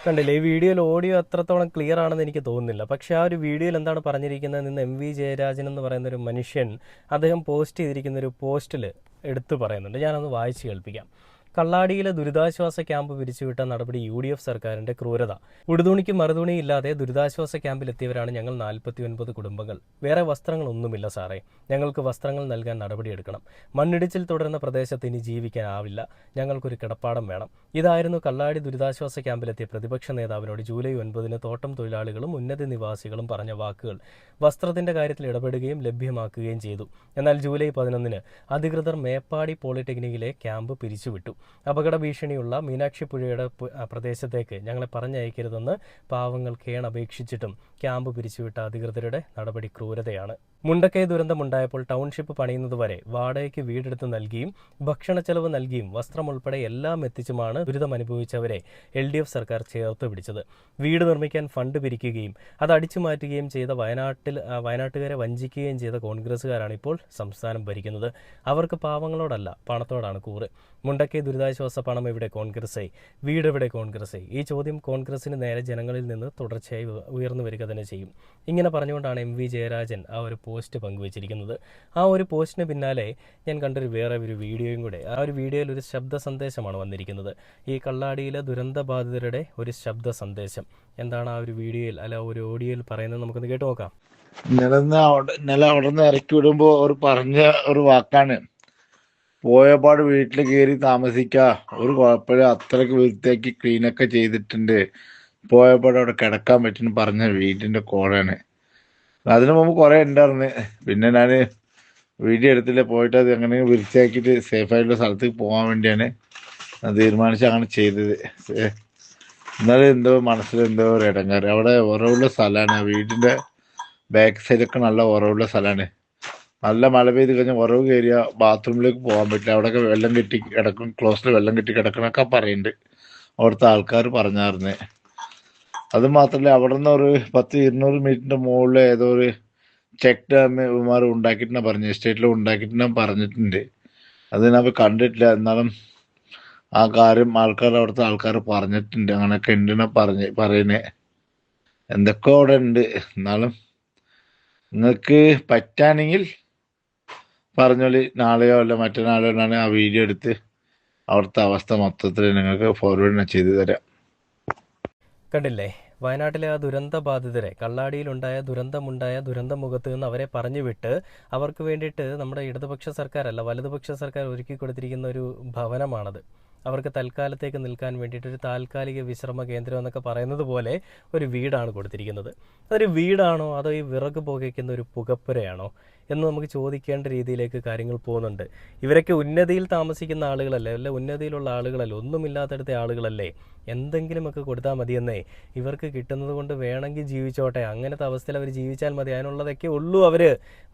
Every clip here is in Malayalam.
കണ്ടില്ലേ, ഈ വീഡിയോയിൽ ഓഡിയോ അത്രത്തോളം ക്ലിയർ ആണെന്ന് എനിക്ക് തോന്നുന്നില്ല. പക്ഷേ ആ ഒരു വീഡിയോയിൽ എന്താണ് പറഞ്ഞിരിക്കുന്നത് നിന്ന് എം വി ജയരാജൻ എന്ന് പറയുന്ന ഒരു മനുഷ്യൻ അദ്ദേഹം പോസ്റ്റ് ചെയ്തിരിക്കുന്ന ഒരു പോസ്റ്റിൽ എടുത്തു പറയുന്നുണ്ട്. ഞാനൊന്ന് വായിച്ച് കേൾപ്പിക്കാം. കള്ളാടിയിലെ ദുരിതാശ്വാസ ക്യാമ്പ് പിരിച്ചുവിട്ട നടപടി UDF സർക്കാരിന്റെ ക്രൂരത. ഉടുതുണിക്ക് മറുതുണിയില്ലാതെ ദുരിതാശ്വാസ ക്യാമ്പിലെത്തിയവരാണ് ഞങ്ങൾ 49 കുടുംബങ്ങൾ. വേറെ വസ്ത്രങ്ങളൊന്നുമില്ല സാറേ. ഞങ്ങൾക്ക് വസ്ത്രങ്ങൾ നൽകാൻ നടപടിയെടുക്കണം. മണ്ണിടിച്ചിൽ തുടരുന്ന പ്രദേശത്ത് ഇനി ജീവിക്കാനാവില്ല. ഞങ്ങൾക്കൊരു കിടപ്പാടം വേണം. ഇതായിരുന്നു കള്ളാടി ദുരിതാശ്വാസ ക്യാമ്പിലെത്തിയ പ്രതിപക്ഷ നേതാവിനോട് ജൂലൈ 9-ന് തോട്ടം തൊഴിലാളികളും ഉന്നത നിവാസികളും പറഞ്ഞ വാക്കുകൾ. വസ്ത്രത്തിന്റെ കാര്യത്തിൽ ഇടപെടുകയും ലഭ്യമാക്കുകയും ചെയ്തു. എന്നാൽ ജൂലൈ 11-ന് അധികൃതർ മേപ്പാടി പോളിടെക്നിക്കിലെ ക്യാമ്പ് പിരിച്ചുവിട്ടു. അപകട ഭീഷണിയുള്ള മീനാക്ഷിപ്പുഴയുടെ പ്രദേശത്തേക്ക് ഞങ്ങളെ പറഞ്ഞയക്കരുതെന്ന് പാവങ്ങൾ കേണപേക്ഷിച്ചിട്ടും ക്യാമ്പ് പിരിച്ചുവിട്ട അധികൃതരുടെ നടപടി ക്രൂരതയാണ്. മുണ്ടക്കൈ ദുരന്തമുണ്ടായപ്പോൾ ടൗൺഷിപ്പ് പണിയുന്നതുവരെ വാടകയ്ക്ക് വീടെടുത്ത് നൽകിയും ഭക്ഷണ ചെലവ് നൽകിയും വസ്ത്രം ഉൾപ്പെടെ എല്ലാം എത്തിച്ചുമാണ് ദുരിതമനുഭവിച്ചവരെ LDF സർക്കാർ ചേർത്ത് പിടിച്ചത്. വീട് നിർമ്മിക്കാൻ ഫണ്ട് പിരിക്കുകയും അത് അടിച്ചു മാറ്റുകയും ചെയ്ത വയനാട്ടുകാരെ വഞ്ചിക്കുകയും ചെയ്ത കോൺഗ്രസുകാരാണ് ഇപ്പോൾ സംസ്ഥാനം ഭരിക്കുന്നത്. അവർക്ക് പാവങ്ങളോടല്ല, പണത്തോടാണ് കൂറ്. മുണ്ടക്കൈ ദുരിതാശ്വാസ പണം എവിടെ കോൺഗ്രസ്? വീട് എവിടെ കോൺഗ്രസ്? ഈ ചോദ്യം കോൺഗ്രസിന് നേരെ ജനങ്ങളിൽ നിന്ന് തുടർച്ചയായി ഉയർന്നു വരിക തന്നെ ചെയ്യും. ഇങ്ങനെ പറഞ്ഞുകൊണ്ടാണ് MV ജയരാജൻ ആ ഒരു പോസ്റ്റ് പങ്കുവച്ചിരിക്കുന്നത്. ആ ഒരു പോസ്റ്റിന് പിന്നാലെ ഞാൻ കണ്ടൊരു വേറെ ഒരു വീഡിയോയും കൂടെ. ആ ഒരു വീഡിയോയിൽ ഒരു ശബ്ദ സന്ദേശമാണ് വന്നിരിക്കുന്നത്. ഈ കള്ളാടിയിലെ ദുരന്ത ബാധിതരുടെ ഒരു ശബ്ദ സന്ദേശം. എന്താണ് ആ ഒരു വീഡിയോയിൽ ഒരു ഓഡിയോയിൽ പറയുന്നത്, നമുക്കൊന്ന് കേട്ടു നോക്കാം. ഇന്നലെ അവിടെ നിന്ന് ഇറക്കി വിടുമ്പോ അവർ പറഞ്ഞ ഒരു വാക്കാണ്, പോയപാട് വീട്ടിൽ കയറി താമസിക്ക, ഒരു കുഴപ്പമില്ല, അത്രയ്ക്ക് വൃത്തിയാക്കി ക്ലീനൊക്കെ ചെയ്തിട്ടുണ്ട്, പോയപാട് അവിടെ കിടക്കാൻ പറ്റുന്ന പറഞ്ഞ വീടിന്റെ കോളാണ്. അതിനു മുമ്പ് കുറെ ഉണ്ടായിരുന്നു. പിന്നെ ഞാൻ വീഡിയോ എടുത്തില്ല, പോയിട്ട് അത് എങ്ങനെ വൃത്തിയാക്കിയിട്ട് സേഫായിട്ടുള്ള സ്ഥലത്തേക്ക് പോകാൻ വേണ്ടിയാണ് തീരുമാനിച്ച് അങ്ങനെ ചെയ്തത്. എന്നാലും എന്തോ മനസ്സിലെന്തോ ഒരു ഇടങ്ങാറ്. അവിടെ ഉറവുള്ള സ്ഥലമാണ്, വീടിന്റെ ബാക്ക് സൈഡൊക്കെ നല്ല ഉറവുള്ള സ്ഥലമാണ്. നല്ല മഴ പെയ്ത് കഴിഞ്ഞാൽ ഉറവ് കയറിയ ബാത്റൂമിലേക്ക് പോകാൻ പറ്റില്ല, അവിടെയൊക്കെ വെള്ളം കെട്ടി കിടക്കും, ക്ലോസിൽ വെള്ളം കെട്ടി കിടക്കണൊക്കെ പറയുന്നുണ്ട് അവിടുത്തെ ആൾക്കാർ പറഞ്ഞായിരുന്നേ. അത് മാത്രമല്ല, അവിടെ നിന്ന് ഒരു 10-200 മീറ്ററിന്റെ മുകളിൽ ഏതോ ഒരു ചെക്ക് ഡാം ഇവന്മാർ ഉണ്ടാക്കിയിട്ടാണ് പറഞ്ഞു, എസ്റ്റേറ്റിൽ ഉണ്ടാക്കിയിട്ടാണ് പറഞ്ഞിട്ടുണ്ട്. അത് ഞാൻ കണ്ടിട്ടില്ല, എന്നാലും ആ കാര്യം അവിടുത്തെ ആൾക്കാർ പറഞ്ഞിട്ടുണ്ട്, അങ്ങനെയൊക്കെ ഉണ്ടെന്നാ പറയുന്നേ. എന്തൊക്കെ അവിടെ ഉണ്ട്. എന്നാലും നിങ്ങൾക്ക് പറ്റാണെങ്കിൽ പറഞ്ഞോളി, നാളെയോ അല്ല മറ്റന്നാളോ ആണ് ആ വീഡിയോ എടുത്ത് അവിടുത്തെ അവസ്ഥ മൊത്തത്തിൽ നിങ്ങൾക്ക് ഫോർവേഡ് ചെയ്തു തരാം. കണ്ടില്ലേ, വയനാട്ടിലെ ആ ദുരന്ത ബാധിതരെ, കള്ളാടിയിലുണ്ടായ ദുരന്തമുഖത്ത് നിന്ന് അവരെ പറഞ്ഞു വിട്ട് അവർക്ക് വേണ്ടിയിട്ട് നമ്മുടെ ഇടതുപക്ഷ സർക്കാരല്ല വലതുപക്ഷ സർക്കാർ ഒരുക്കി കൊടുത്തിരിക്കുന്ന ഒരു ഭവനമാണത്. അവർക്ക് തൽക്കാലത്തേക്ക് നിൽക്കാൻ വേണ്ടിയിട്ട് ഒരു താൽക്കാലിക വിശ്രമ കേന്ദ്രം എന്നൊക്കെ പറയുന്നത് പോലെ ഒരു വീടാണ് കൊടുത്തിരിക്കുന്നത്. അതൊരു വീടാണോ അതോ ഈ വിറക് പുകയ്ക്കുന്ന ഒരു പുകപ്പുരയാണോ എന്ന് നമുക്ക് ചോദിക്കേണ്ട രീതിയിലേക്ക് കാര്യങ്ങൾ പോകുന്നുണ്ട്. ഇവരൊക്കെ ഉന്നതിയിൽ താമസിക്കുന്ന ആളുകളല്ലേ, അല്ലെ ഉന്നതിയിലുള്ള ആളുകളല്ലേ, ഒന്നുമില്ലാത്തടുത്ത ആളുകളല്ലേ. എന്തെങ്കിലുമൊക്കെ കൊടുത്താൽ മതിയെന്നേ, ഇവർക്ക് കിട്ടുന്നത് കൊണ്ട് വേണമെങ്കിൽ ജീവിച്ചോട്ടെ, അങ്ങനത്തെ അവസ്ഥയിൽ അവർ ജീവിച്ചാൽ മതി, അതിനുള്ളതൊക്കെ ഉള്ളൂ. അവർ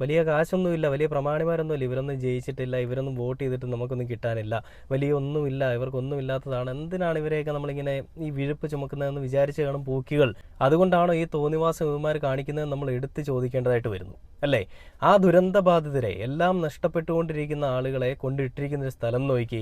വലിയ കാശൊന്നുമില്ല, വലിയ പ്രമാണിമാരൊന്നുമില്ല, ഇവരൊന്നും ജയിച്ചിട്ടില്ല, ഇവരൊന്നും വോട്ട് ചെയ്തിട്ട് നമുക്കൊന്നും കിട്ടാനില്ല, വലിയ ഒന്നുമില്ല, ഇവർക്കൊന്നുമില്ലാത്തതാണ്. എന്തിനാണ് ഇവരെയൊക്കെ നമ്മളിങ്ങനെ ഈ വിഴുപ്പ് ചുമക്കുന്നതെന്ന് വിചാരിച്ച് കാണും പൂക്കികൾ. അതുകൊണ്ടാണോ ഈ തോന്നിവാസം ഇവന്മാർ കാണിക്കുന്നത് നമ്മൾ എടുത്ത് ചോദിക്കേണ്ടതായിട്ട് വരുന്നു, അല്ലേ? ആ ദുരന്ത ബാധിതരെ, എല്ലാം നഷ്ടപ്പെട്ടുകൊണ്ടിരിക്കുന്ന ആളുകളെ കൊണ്ടിട്ടിരിക്കുന്ന ഒരു സ്ഥലം നോക്കി,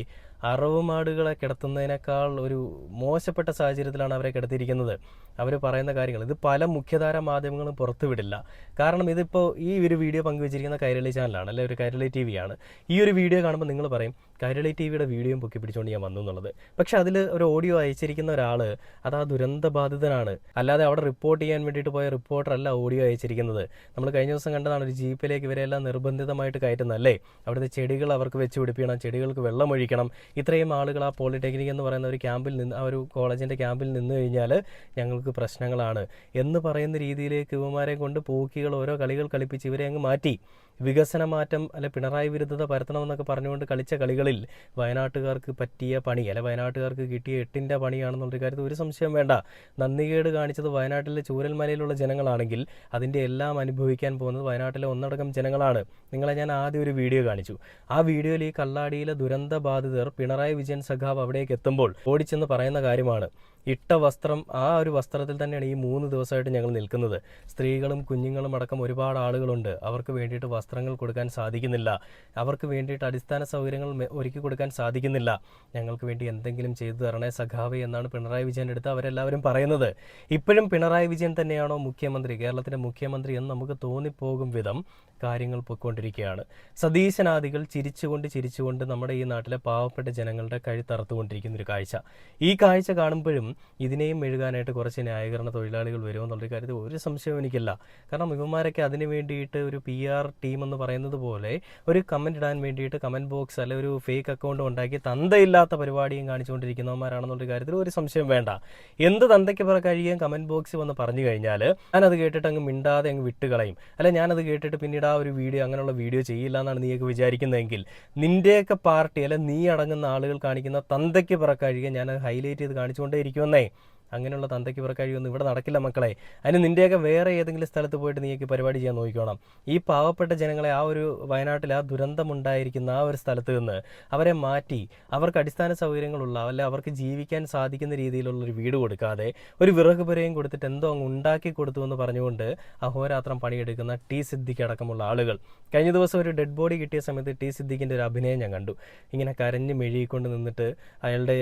അറവുമാടുകളെ കിടത്തുന്നതിനേക്കാൾ ഒരു മോശപ്പെട്ട സാഹചര്യത്തിലാണ് അവരെ കിടത്തിയിരിക്കുന്നത്. അവർ പറയുന്ന കാര്യങ്ങൾ ഇത് പല മുഖ്യധാര മാധ്യമങ്ങളും പുറത്തുവിടില്ല. കാരണം ഇതിപ്പോൾ ഈ ഒരു വീഡിയോ പങ്കുവച്ചിരിക്കുന്ന കൈരളി ചാനലാണ്, അല്ലെ ഒരു കൈരളി TV ആണ്. ഈ ഒരു വീഡിയോ കാണുമ്പോൾ നിങ്ങൾ പറയും കൈരളി TVയുടെ വീഡിയോയും പൊക്കി പിടിച്ചുകൊണ്ട് ഞാൻ വന്നു എന്നുള്ളത്. പക്ഷെ അതിൽ ഒരു ഓഡിയോ അയച്ചിരിക്കുന്ന ഒരാൾ അത് ആ ദുരന്ത ബാധിതനാണ്, അല്ലാതെ അവിടെ റിപ്പോർട്ട് ചെയ്യാൻ വേണ്ടിയിട്ട് പോയ റിപ്പോർട്ടറല്ല ഓഡിയോ അയച്ചിരിക്കുന്നത്. നമ്മൾ കഴിഞ്ഞ ദിവസം കണ്ടതാണ്, ഒരു ജീപ്പിലേക്ക് ഇവരെല്ലാം നിർബന്ധിതമായിട്ട് കയറ്റുന്നല്ലേ. അവിടുത്തെ ചെടികൾ അവർക്ക് വെച്ച് പിടിപ്പിക്കണം, ചെടികൾക്ക് വെള്ളം ഒഴിക്കണം. ഇത്രയും ആളുകൾ ആ പോളിടെക്നിക് എന്ന് പറയുന്ന ഒരു ക്യാമ്പിൽ നിന്ന്, ആ ഒരു കോളേജിൻ്റെ ക്യാമ്പിൽ നിന്ന് കഴിഞ്ഞാൽ ഞങ്ങൾക്ക് പ്രശ്നങ്ങളാണ് എന്ന് പറയുന്ന രീതിയിലേക്ക് ഇവന്മാരെ കൊണ്ട് പോക്കികൾ ഓരോ കളികൾ കളിപ്പിച്ച് ഇവരെ അങ്ങ് മാറ്റി. വികസന മാറ്റം അല്ലെ പിണറായി വിരുദ്ധത പരത്തണമെന്നൊക്കെ പറഞ്ഞുകൊണ്ട് കളിച്ച കളികളിൽ വയനാട്ടുകാർക്ക് പറ്റിയ പണി, അല്ലെ വയനാട്ടുകാർക്ക് കിട്ടിയ 8ന്റെ പണിയാണെന്നുള്ള കാര്യത്തിൽ ഒരു സംശയം വേണ്ട. നന്ദികേട് കാണിച്ചത് വയനാട്ടിലെ ചൂരൽമലയിലുള്ള ജനങ്ങളാണെങ്കിൽ അതിൻ്റെ എല്ലാം അനുഭവിക്കാൻ പോകുന്നത് വയനാട്ടിലെ ഒന്നടങ്കം ജനങ്ങളാണ്. നിങ്ങളെ ഞാൻ ആദ്യം ഒരു വീഡിയോ കാണിച്ചു. ആ വീഡിയോയിൽ ഈ കള്ളാടിയിലെ ദുരന്ത ബാധിതർ പിണറായി വിജയൻ സഖാവ് അവിടേക്ക് എത്തുമ്പോൾ ഓടിച്ചെന്ന് പറയുന്ന കാര്യമാണ്, ഇട്ട വസ്ത്രം ആ ഒരു വസ്ത്രത്തിൽ തന്നെയാണ് ഈ 3 ദിവസമായിട്ട് ഞങ്ങൾ നിൽക്കുന്നത്. സ്ത്രീകളും കുഞ്ഞുങ്ങളും അടക്കം ഒരുപാട് ആളുകളുണ്ട്, അവർക്ക് വേണ്ടിയിട്ട് വസ്ത്രങ്ങൾ കൊടുക്കാൻ സാധിക്കുന്നില്ല, അവർക്ക് വേണ്ടിയിട്ട് അടിസ്ഥാന സൗകര്യങ്ങൾ ഒരുക്കി കൊടുക്കാൻ സാധിക്കുന്നില്ല, ഞങ്ങൾക്ക് വേണ്ടി എന്തെങ്കിലും ചെയ്തു തരണേ സഖാവേ എന്നാണ് പിണറായി വിജയൻ്റെ അടുത്ത് അവരെല്ലാവരും പറയുന്നത്. ഇപ്പോഴും പിണറായി വിജയൻ തന്നെയാണോ മുഖ്യമന്ത്രി, കേരളത്തിൻ്റെ മുഖ്യമന്ത്രി എന്ന് നമുക്ക് തോന്നിപ്പോകും വിധം കാര്യങ്ങൾ പൊയ്ക്കൊണ്ടിരിക്കുകയാണ്. സതീശനാദികൾ ചിരിച്ചുകൊണ്ട് നമ്മുടെ ഈ നാട്ടിലെ പാവപ്പെട്ട ജനങ്ങളുടെ കഴുത്തറുത്തുകൊണ്ടിരിക്കുന്ന ഒരു കാഴ്ച. ഈ കാഴ്ച കാണുമ്പോഴും ഇതിനെയും മെഴുകാനായിട്ട് കുറച്ച് ന്യായീകരണ തൊഴിലാളികൾ വരുമെന്നുള്ള കാര്യത്തിൽ ഒരു സംശയവും എനിക്കില്ല. കാരണം ഇവന്മാരൊക്കെ അതിന് വേണ്ടിയിട്ട് ഒരു PR ടീം എന്ന് പറയുന്നത് പോലെ ഒരു കമൻറ്റ് ഇടാൻ വേണ്ടിയിട്ട് കമൻറ്റ് ബോക്സ് അല്ലെ ഒരു ഫേക്ക് അക്കൗണ്ട് ഉണ്ടാക്കി തന്തയില്ലാത്ത പരിപാടിയും കാണിച്ചുകൊണ്ടിരിക്കുന്നവന്മാരാണെന്നുള്ള കാര്യത്തിൽ ഒരു സംശയം വേണ്ട. എന്ത് തന്തയ്ക്ക് കഴിയുകയും കമൻറ്റ് ബോക്സിൽ വന്ന് പറഞ്ഞു കഴിഞ്ഞാൽ ഞാനത് കേട്ടിട്ട് അങ്ങ് മിണ്ടാതെ അങ്ങ് വിട്ടുകളയും. അല്ലെ ഞാനത് കേട്ടിട്ട് പിന്നീട് ആ ഒരു വീഡിയോ അങ്ങനെയുള്ള വീഡിയോ ചെയ്യില്ല എന്നാണ് നീയൊക്കെ വിചാരിക്കുന്നതെങ്കിൽ നിൻ്റെയൊക്കെ പാർട്ടി അല്ലെ നീ അടങ്ങുന്ന ആളുകൾ കാണിക്കുന്ന തന്തയ്ക്ക് കഴിയുക ഞാൻ ഹൈലൈറ്റ് ചെയ്ത് കാണിച്ചുകൊണ്ടേ ഇരിക്കുമെന്നേ. അങ്ങനെയുള്ള തന്തയ്ക്ക് കഴിയുമെന്ന് ഇവിടെ നടക്കില്ല മക്കളെ. അതിന് നിൻ്റെയൊക്കെ വേറെ ഏതെങ്കിലും സ്ഥലത്ത് പോയിട്ട് നീയൊക്കെ പരിപാടി ചെയ്യാൻ നോക്കിക്കോണം. ഈ പാവപ്പെട്ട ജനങ്ങളെ ആ ഒരു വയനാട്ടിൽ ആ ദുരന്തമുണ്ടായിരിക്കുന്ന ആ ഒരു സ്ഥലത്ത് നിന്ന് അവരെ മാറ്റി അവർക്ക് അടിസ്ഥാന സൗകര്യങ്ങളുള്ള അല്ല അവർക്ക് ജീവിക്കാൻ സാധിക്കുന്ന രീതിയിലുള്ളൊരു വീട് കൊടുക്കാതെ ഒരു വിറക് പുരയും കൊടുത്തിട്ട് എന്തോ അങ്ങ് ഉണ്ടാക്കി കൊടുത്തു എന്ന് പറഞ്ഞുകൊണ്ട് അഹോരാത്രം പണിയെടുക്കുന്ന T സിദ്ദിഖ് അടക്കമുള്ള ആളുകൾ. കഴിഞ്ഞ ദിവസം ഒരു ഡെഡ് ബോഡി കിട്ടിയ സമയത്ത് T സിദ്ദിഖിൻ്റെ ഒരു അഭിനയം ഞാൻ കണ്ടു. ഇങ്ങനെ കരഞ്ഞ് മെഴുകിക്കൊണ്ട് നിന്നിട്ട് അയാളുടെ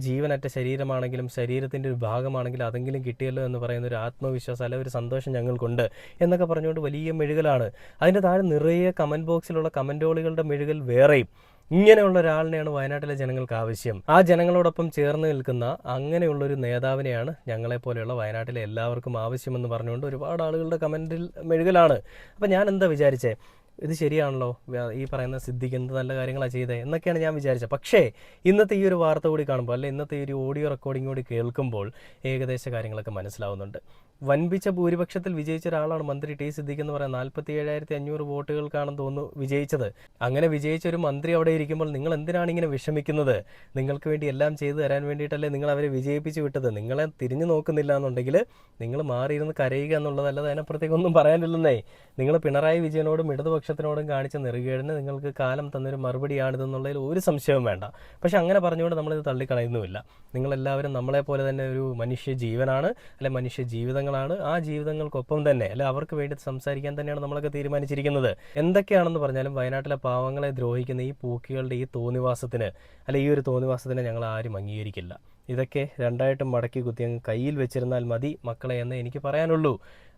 ജീവനറ്റ ശരീരമാണെങ്കിലും ശരീരത്തിൻ്റെ ഒരു ഭാഗമാണെങ്കിൽ അതെങ്കിലും കിട്ടിയല്ലോ എന്ന് പറയുന്ന ഒരു ആത്മവിശ്വാസം അല്ലെ ഒരു സന്തോഷം ഞങ്ങൾക്കുണ്ട് എന്നൊക്കെ പറഞ്ഞുകൊണ്ട് വലിയ മെഴുകലാണ്. അതിൻ്റെ താഴെ നിറയെ കമൻറ്റ് ബോക്സിലുള്ള കമൻറ്റോളികളുടെ മെഴുകൽ വേറെയും. ഇങ്ങനെയുള്ള ഒരാളിനെയാണ് വയനാട്ടിലെ ജനങ്ങൾക്ക് ആവശ്യം. ആ ജനങ്ങളോടൊപ്പം ചേർന്ന് നിൽക്കുന്ന അങ്ങനെയുള്ളൊരു നേതാവിനെയാണ് ഞങ്ങളെപ്പോലെയുള്ള വയനാട്ടിലെ എല്ലാവർക്കും ആവശ്യമെന്ന് പറഞ്ഞുകൊണ്ട് ഒരുപാട് ആളുകളുടെ കമൻറ്റിൽ മെഴുകലാണ്. അപ്പം ഞാൻ എന്താ വിചാരിച്ചേ, ഇത് ശരിയാണല്ലോ, ഈ പറയുന്ന സിദ്ദിഖ് എന്ത് നല്ല കാര്യങ്ങളാണ് ചെയ്തത് എന്നൊക്കെയാണ് ഞാൻ വിചാരിച്ചത്. പക്ഷേ ഇന്നത്തെ ഈ ഒരു വാർത്ത കൂടി കാണുമ്പോൾ അല്ലെ ഇന്നത്തെ ഈ ഒരു ഓഡിയോ റെക്കോർഡിംഗ് കൂടി കേൾക്കുമ്പോൾ ഏകദേശ കാര്യങ്ങളൊക്കെ മനസ്സിലാവുന്നുണ്ട്. വൻപിച്ച ഭൂരിപക്ഷത്തിൽ വിജയിച്ച ഒരാളാണ് മന്ത്രി T സിദ്ദിഖ് എന്ന് പറയുന്നത്. 47,500 വോട്ടുകൾക്കാണെന്ന് തോന്നുന്നു വിജയിച്ചത്. അങ്ങനെ വിജയിച്ച ഒരു മന്ത്രി അവിടെ ഇരിക്കുമ്പോൾ നിങ്ങൾ എന്തിനാണ് ഇങ്ങനെ വിഷമിക്കുന്നത്? നിങ്ങൾക്ക് വേണ്ടി എല്ലാം ചെയ്തു തരാൻ വേണ്ടിയിട്ടല്ലേ നിങ്ങൾ അവരെ വിജയിപ്പിച്ച് വിട്ടത്. നിങ്ങളെ തിരിഞ്ഞു നോക്കുന്നില്ല എന്നുണ്ടെങ്കിൽ നിങ്ങൾ മാറിയിരുന്ന് കരയുക എന്നുള്ളതല്ലാതെ അതിനപ്പുറത്തേക്കൊന്നും പറയാനില്ലെന്നേ. നിങ്ങൾ പിണറായി വിജയനോടും ഇടതുപക്ഷത്തിനോടും കാണിച്ച നെറുകേടിന് നിങ്ങൾക്ക് കാലം തന്നൊരു മറുപടിയാണിതെന്നുള്ളതിൽ ഒരു സംശയവും വേണ്ട. പക്ഷെ അങ്ങനെ പറഞ്ഞുകൊണ്ട് നമ്മളിത് തള്ളിക്കളയുന്നുമില്ല. നിങ്ങളെല്ലാവരും നമ്മളെപ്പോലെ തന്നെ ഒരു മനുഷ്യ ജീവനാണ്, അല്ലെ മനുഷ്യ ജീവിതങ്ങളാണ്. ആ ജീവിതങ്ങൾക്കൊപ്പം തന്നെ അല്ലെ അവർക്ക് വേണ്ടി സംസാരിക്കാൻ തന്നെയാണ് നമ്മളൊക്കെ തീരുമാനിച്ചിരിക്കുന്നത്. എന്തൊക്കെയാണെന്ന് പറഞ്ഞാലും വയനാട്ടിലെ പാവങ്ങളെ ദ്രോഹിക്കുന്ന ഈ പൂക്കികളുടെ ഈ തോന്നിവാസത്തിന് അല്ലെ ഈ ഒരു തോന്നിവാസത്തിനെ ഞങ്ങൾ ആരും അംഗീകരിക്കില്ല. ഇതൊക്കെ രണ്ടായിട്ടും മടക്കി കുത്തി അങ്ങ് കയ്യിൽ വെച്ചിരുന്നാൽ മതി മക്കളെ എന്ന് എനിക്ക് പറയാനുള്ളൂ.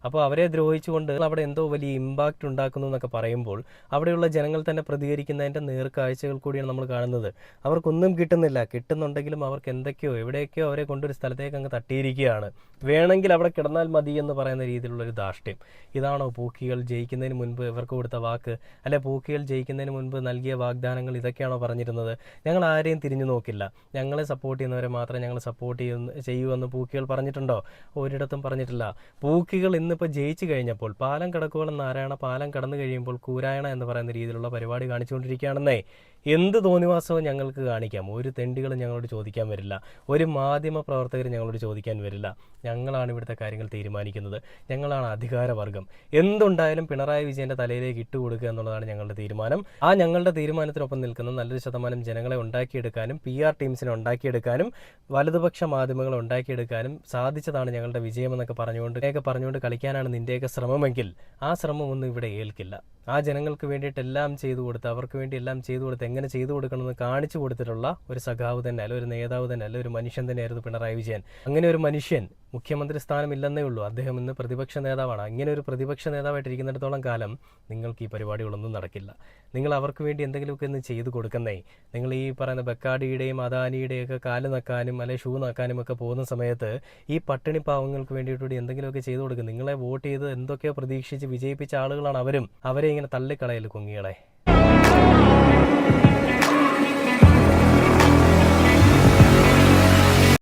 അപ്പോൾ അവരെ ദ്രോഹിച്ചുകൊണ്ട് അവിടെ എന്തോ വലിയ ഇമ്പാക്റ്റ് ഉണ്ടാക്കുന്നു എന്നൊക്കെ പറയുമ്പോൾ അവിടെയുള്ള ജനങ്ങൾ തന്നെ പ്രതികരിക്കുന്നതിൻ്റെ നേർക്കാഴ്ചകൾ കൂടിയാണ് നമ്മൾ കാണുന്നത്. അവർക്കൊന്നും കിട്ടുന്നില്ല. കിട്ടുന്നുണ്ടെങ്കിലും അവർക്ക് എന്തൊക്കെയോ എവിടെയൊക്കെയോ അവരെ കൊണ്ടൊരു സ്ഥലത്തേക്ക് അങ്ങ് തട്ടിയിരിക്കുകയാണ്. വേണമെങ്കിൽ അവിടെ കിടന്നാൽ മതി എന്ന് പറയുന്ന രീതിയിലുള്ളൊരു ധാർഷ്ട്യം. ഇതാണോ പൂക്കികൾ ജയിക്കുന്നതിന് മുൻപ് ഇവർക്ക് കൊടുത്ത വാക്ക്? അല്ലെ പൂക്കികൾ ജയിക്കുന്നതിന് മുൻപ് നൽകിയ വാഗ്ദാനങ്ങൾ ഇതൊക്കെയാണോ പറഞ്ഞിരുന്നത്? ഞങ്ങൾ ആരെയും തിരിഞ്ഞു നോക്കില്ല, ഞങ്ങളെ സപ്പോർട്ട് ചെയ്യുന്നവരെ മാത്രമേ ഞങ്ങൾ സപ്പോർട്ട് ചെയ്യുമെന്ന് പൂക്കികൾ പറഞ്ഞിട്ടുണ്ടോ? ഒരിടത്തും പറഞ്ഞിട്ടില്ല. പൂക്കികൾ ഇന്നിപ്പോൾ ജയിച്ചു കഴിഞ്ഞപ്പോൾ പാലം കടക്കുവോളം നാരായണ, പാലം കടന്നു കഴിയുമ്പോൾ കൂരായണ എന്ന് പറയുന്ന രീതിയിലുള്ള പരിപാടി കാണിച്ചുകൊണ്ടിരിക്കുകയാണെന്നേ. എന്ത് തോന്നിവാസവും ഞങ്ങൾക്ക് കാണിക്കാം. ഒരു തെണ്ടികളും ഞങ്ങളോട് ചോദിക്കാൻ വരില്ല, ഒരു മാധ്യമ പ്രവർത്തകരും ഞങ്ങളോട് ചോദിക്കാൻ വരില്ല. ഞങ്ങളാണ് ഇവിടുത്തെ കാര്യങ്ങൾ തീരുമാനിക്കുന്നത്, ഞങ്ങളാണ് അധികാരവർഗം. എന്തുണ്ടായാലും പിണറായി വിജയൻ്റെ തലയിലേക്ക് ഇട്ടുകൊടുക്കുക എന്നുള്ളതാണ് ഞങ്ങളുടെ തീരുമാനം. ആ ഞങ്ങളുടെ തീരുമാനത്തിനൊപ്പം നിൽക്കുന്ന നല്ലൊരു ശതമാനം ജനങ്ങളെ ഉണ്ടാക്കിയെടുക്കാനും PR ടീംസിനെ ഉണ്ടാക്കിയെടുക്കാനും വലതുപക്ഷ മാധ്യമങ്ങളെ ഉണ്ടാക്കിയെടുക്കാനും സാധിച്ചതാണ് ഞങ്ങളുടെ വിജയമെന്നൊക്കെ പറഞ്ഞുകൊണ്ട് കളിക്കാനാണ് നിൻ്റെയൊക്കെ ശ്രമമെങ്കിൽ ആ ശ്രമമൊന്നും ഇവിടെ ഏൽക്കില്ല. ആ ജനങ്ങൾക്ക് വേണ്ടിയിട്ട് എല്ലാം ചെയ്തു കൊടുത്ത് അവർക്ക് വേണ്ടി എല്ലാം ചെയ്തു കൊടുത്ത് എങ്ങനെ ചെയ്തു കൊടുക്കണമെന്ന് കാണിച്ചു കൊടുത്തിട്ടുള്ള ഒരു സഖാവ് തന്നെ അല്ല, ഒരു നേതാവ് തന്നെ അല്ല, ഒരു മനുഷ്യൻ തന്നെയായിരുന്നു പിണറായി വിജയൻ. അങ്ങനെ ഒരു മനുഷ്യൻ മുഖ്യമന്ത്രി സ്ഥാനമില്ലെന്നേ ഉള്ളൂ, അദ്ദേഹം ഇന്ന് പ്രതിപക്ഷ നേതാവാണ്. അങ്ങനെ ഒരു പ്രതിപക്ഷ നേതാവായിട്ടിരിക്കുന്നിടത്തോളം കാലം നിങ്ങൾക്ക് ഈ പരിപാടികളൊന്നും നടക്കില്ല. നിങ്ങൾ അവർക്ക് വേണ്ടി എന്തെങ്കിലുമൊക്കെ ഒന്ന് ചെയ്തു കൊടുക്കുന്നേ. നിങ്ങൾ ഈ പറയുന്ന ബക്കാഡിയുടെയും അദാനിയുടെയും ഒക്കെ കാല് നക്കാനും അല്ലെ ഷൂ നക്കാനും ഒക്കെ പോകുന്ന സമയത്ത് ഈ പട്ടിണി പാവങ്ങൾക്ക് വേണ്ടിയിട്ടൂടി എന്തെങ്കിലുമൊക്കെ ചെയ്തു കൊടുക്കും. നിങ്ങളെ വോട്ട് ചെയ്ത് എന്തൊക്കെയോ പ്രതീക്ഷിച്ച് വിജയിപ്പിച്ച ആളുകളാണ് അവരും. അവരെ ഇങ്ങനെ തള്ളിക്കളയൽ കുങ്ങികളെ.